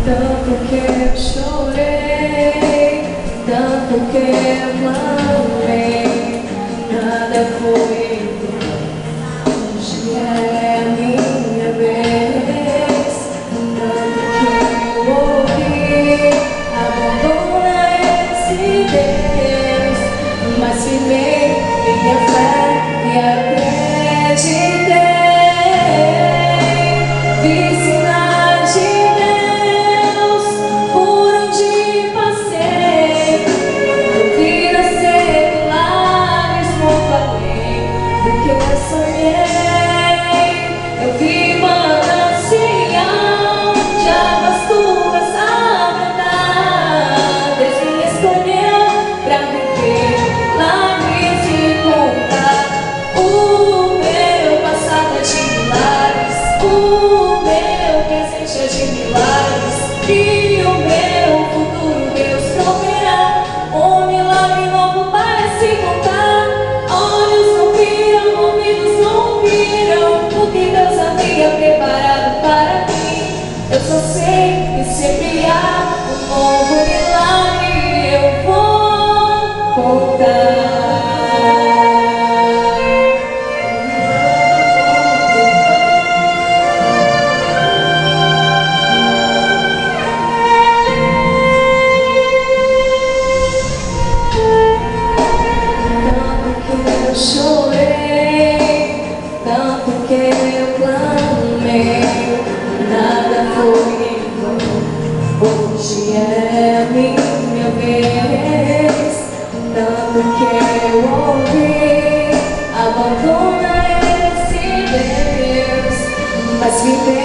Tanto que eu chorei, tanto que eu clamei, nada foi igual. Hoje é minha vez. Tanto que eu ouvi, abandona esse Deus, mas firmei minha fé e acreditei. Vi sinais de Deus por onde passei. Eu vi nascer milagres muito além do que eu sonhei. Eu vi manancial de águas turvas a brotar. Deus me escolheu pra viver milagres e contar o meu passado é de milagres, o meu presente é de milagres e o meu futuro Deus proverá. Um milagre novo para se contar. Olhos não viram, ouvidos não viram o que Deus havia preparado para mim. Eu só sei que sempre há um novo milagre e eu vou contar. Eu chorei, tanto que eu clamei, nada foi igual. Hoje é minha vez. Tanto que eu ouvi, abandona esse Deus, mas viver